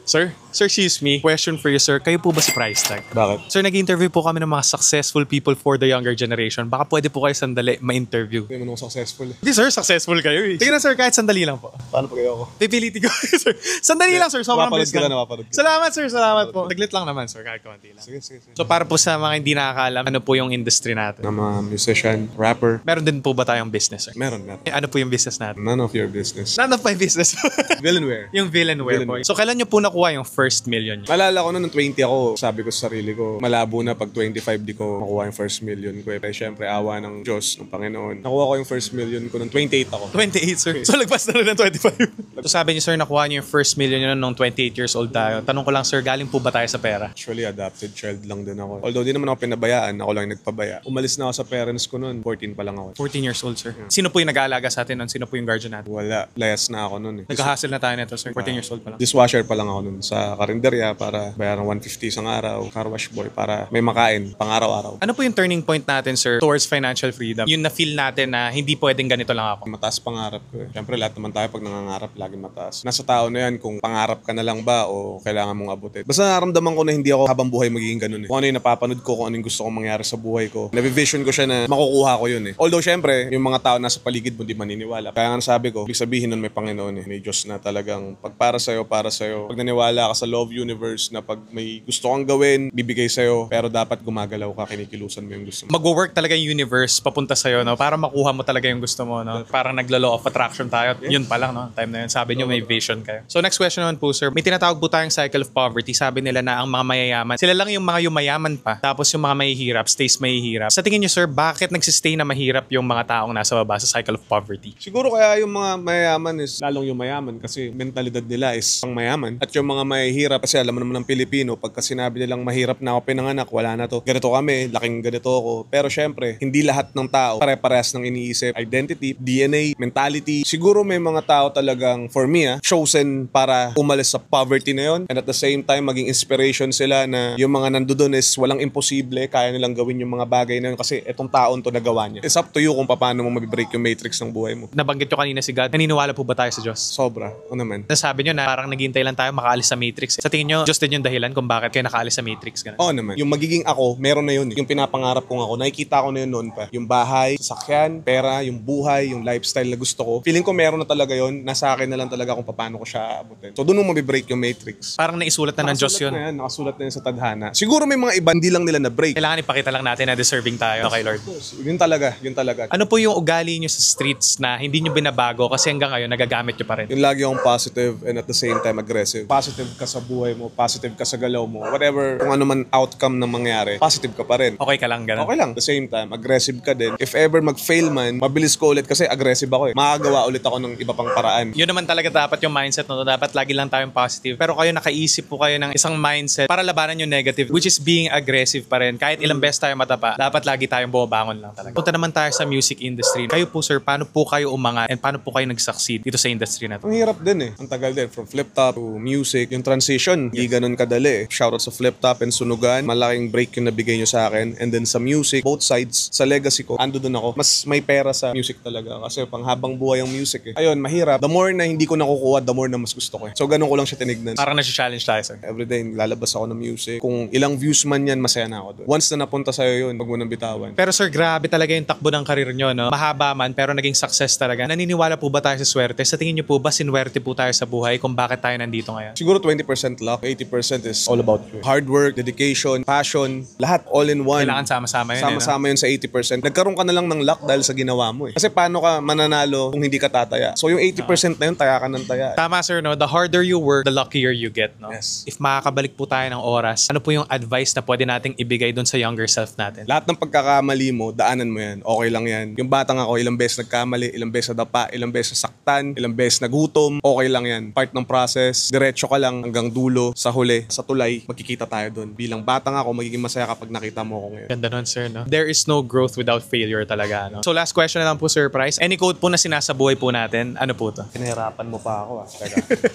Sir, excuse me. Question for you, sir. Kayo po ba si Price Tag? Bakit? Sir, nag-interview po kami ng mga successful people for the younger generation. Baka pwede po kayo sandali ma-interview. Hindi mo naman successful. Hindi, sir. Successful kayo eh. Sige na, sir. Kahit sandali lang po. Paano pa kayo ako? Pipilitin ko, sir. Sandali lang, sir. Sobrang bilis lang. Napapanood ka. Salamat, sir. Salamat po. Naglit lang naman, sir. Kahit konti lang. Sige. So, para po sa mga hindi nakakaalam, ano po yung industry natin? Na mga musician, rapper. Meron din po ba tayong business, sir? Meron. Ano po yung business natin? None of your business. None of my business. Villainware. Yung Villainware po. So, kailan nyo po nakuha yung first million nyo? Malala ko noong 20 ako, sabi ko sa sarili ko, malabo na pag 25 di ko makuha yung first million ko. Pero syempre, awa ng Diyos, ng Panginoon. Nakuha ko yung first million ko noong 28 ako. 28, sir. So, lagpas na rin ng 25. So, sabi niyo, sir, nakuha niyo yung first million nyo nung 28 years old tayo. Tanong ko lang, sir, galing po ba tayo sa pera? Actually, adopted child lang din ako. Although di naman ako pinabayaan, ako lang yung nagpabaya. Umalis na ako sa parents ko noon, 14 pa lang ako. 14 years old, sir. Sino po yung nag-aalaga sa atin nun? Sino po yung guardian natin? Wala. Layas na ako noon eh. Nag-hustle na tayo nito, sir. 14 years old pa lang. Dishwasher pa lang ako noon sa karinderya para bayaran 150 isang araw. Car wash boy para may makain pang araw-araw. Ano po yung turning point natin, sir, towards financial freedom? Yung na-feel natin na hindi pwedeng ganito lang ako. Mataas pangarap ko eh. Siyempre lahat naman tayo pag nangangarap laging mataas. Nasa tao na yan kung pangarap ka na lang ba o kailangan mong abutin. Basta naramdaman ko na hindi ako habang buhay magiging ganun eh. Kung ano yung napapanood ko, kung ano yung gusto kong mangyari sa buhay ko. Nabivision ko siya na makukuha ko yun eh. Although syempre, yung mga tao nasa paligid mo di maniniwala. Kaya nga sabi ko, ibig sabihin nun may Panginoon eh. May Diyos na talagang pag para sa'yo, para sa'yo. Pag naniwala ka sa love universe na pag may gusto kang gawin, bibigay sa'yo. Pero dapat gumagalaw ka, kinikilusan mo yung gusto mo. Mag-work talaga yung universe papunta sa'yo, no? Para makuha mo talaga yung gusto mo, no? Parang nagla-law of attraction tayo. Yun pa lang, no? Time na yun. Sabi nyo may vision kayo. So next question naman po, sir. May tinatawag po tayong cycle of poverty. Sabi nila na ang mga mayayaman, sila lang yung mga yumayaman pa. Tapos yung mga mahihirap, stays mahihirap. Sa tingin nyo, sir, bakit nagsistay na mahirap yung mga taong nasa baba sa cycle of poverty? Siguro kaya yung mga mayayaman is lalong yung mayaman kasi mentalidad nila is pang mayaman. At yung mga mahihirap kasi alam mo naman ng Pilipino, pagka sinabi nilang mahirap na ako pinanganak, wala na to. Ganito kami, laking ganito ako. Pero syempre, hindi lahat ng tao pare-parehas ng iniisip. Identity, DNA, mentality. Siguro may mga tao talagang, for me chosen para umalis sa poverty na yon. And at the same time, maging inspiration sila na yung mga nandoon is walang imposible, kaya nilang gawin yung mga bagay na yun kasi etong taon to nagawa niya. It's up to you kung paano mo mabibreak yung matrix ng buhay mo. Nabanggit ko kanina si God. Naniniwala po ba tayo sa Diyos? Sobra. O naman. Nasabi nyo na parang naghihintay lang tayo makaalis sa matrix. Sa tingin nyo, Diyos din yung dahilan kung bakit kayo nakaalis sa matrix? Ganun. Oo naman. Yung magiging ako, meron na yun. Yung pinapangarap kong ako, nakikita ko na yun noon pa. Yung bahay, sasakyan, pera, yung buhay, yung lifestyle na gusto ko. Feeling ko meron na talaga yun. Nasa akin na lang talaga kung paano ko siya abutin. So doon mo mabibreak yung matrix. Parang naisulat na ng Diyos yun. Nakasulat na yun sa tadhana. Siguro may mga iba, hindi lang nila na break. Kailangan ipakita lang natin na deserving tayo kay Lord. Yun talaga, yun talaga. Ano po yung ugali nyo sa streets na hindi nyo binabago kasi hanggang ngayon nagagamit nyo pa rin? Yung lagi akong positive and at the same time aggressive. Positive ka sa buhay mo, positive ka sa galaw mo. Whatever, kung ano man outcome ng mangyari, positive ka pa rin. Okay ka lang, ganun? Okay lang. At the same time, aggressive ka din. If ever mag-fail man, mabilis ko ulit kasi aggressive ako eh. Makagawa ulit ako ng iba pang paraan. Yun naman talaga dapat yung mindset, no? Dapat lagi lang tayong positive. Pero kayo nakaisip po kayo ng isang mindset para labanan yung negative, which is being aggressive pa rin. Kahit ilang beses tayo matapa, dapat lagi tayong bumabangon lang talaga. Punta naman tayo sa music industry. Kayo po, sir, paano po kayo umangat and paano po kayo nag-succeed dito sa industry na to? Ang hirap din eh. Ang tagal din. From flip top to music. Yung transition, hindi ganun kadali eh. Shoutout sa flip top and sunugan. Malaking break yung nabigay nyo sa akin. And then sa music, both sides, sa legacy ko, ando dun ako. Mas may pera sa music talaga. Kasi panghabang buhay ang music eh. Ayun, mahirap. The more na hindi ko nakukuha, the more na mas gusto ko eh. So ganun ko lang siya tinignan. Parang nasi-challenge tayo, sir. Everyday, lalabas ako ng music. Kung ilang views man yan, masaya na ako doon. Once na napunta sa'yo yun, wag mo nang bitawan. Pero sir, grabe talaga yung takbo ng karir nyo, no? Mahaba man, pero naging success talaga. Naniniwala po ba tayo sa swerte? Sa tingin nyo po ba sinwerte po tayo sa buhay kung bakit tayo nandito ngayon? Siguro 20% luck, 80% is all about you. Hard work, dedication, passion, lahat all in one. Kailangan sama-sama yun. Sama-sama yun sa 80%. Nagkaroon ka na lang ng luck dahil sa ginawa mo eh. Kasi paano ka mananalo kung hindi ka tataya? So yung 80% na yun, taya ka ng taya. Tama sir, no? The harder you work, the luckier you get, no? Yes. If makakabalik po tayo ng oras, ano po yung advice na pwede nating ibigay dun sa younger self natin? Lahat ng pagkakamali mo, daanan mo yan. Okay lang yan. Yung batang ako, ilang beses nagkamali, ilang beses nadapa, ilang beses nasaktan, ilang beses nagutom, okay lang yan. Part ng process, diretso ka lang hanggang dulo, sa huli, sa tulay, magkikita tayo dun. Bilang batang ako, magiging masaya kapag nakita mo ako ngayon. Ganda nun sir, no? There is no growth without failure talaga, no? So last question na lang po, Sir Price. Any quote po na sinasabuhay po natin, ano po to? Pinahirapan mo pa ako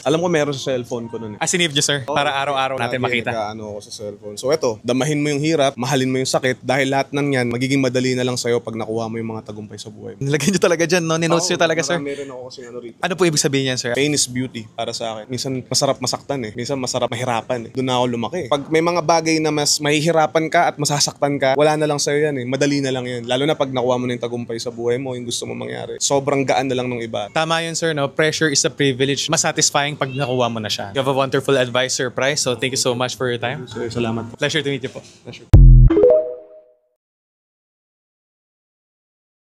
Alam ko meron sa cellphone ko nun eh. Sinave nyo sir, para araw-araw natin makita. Nag-ano ako sa cellphone. So eto, damahin mo yung hirap, mahalin mo yung sakit, dahil lahat ng yan, magiging madali na lang sa'yo pag nakuha mo yung mga tagumpay sa buhay mo. Nilagyan nyo talaga dyan, no? Ninotes nyo talaga, sir. Meron ako kasi ano rito. Ano po ibig sabihin yan, sir? Pain is beauty para sa akin. Minsan masarap masaktan eh. yan eh. Minsan masarap mahirapan eh. Doon na ako lumaki. Pag may mga bagay na mas mahihirapan ka at masasaktan ka, wala na lang sa'yo yan eh. Madali na lang yan. Lalo na pag nakuha mo na yung tagumpay sa buhay mo, yung gusto mo mangyari. Sobrang gaan na lang ng iba. Tama yun, sir, no? Pressure is a privilege. Mas satisfying pag nakuha mo na siya. You have a wonderful advice, Sir Price. So thank you so much for your time. So, salamat. Pleasure to meet you po. Pleasure.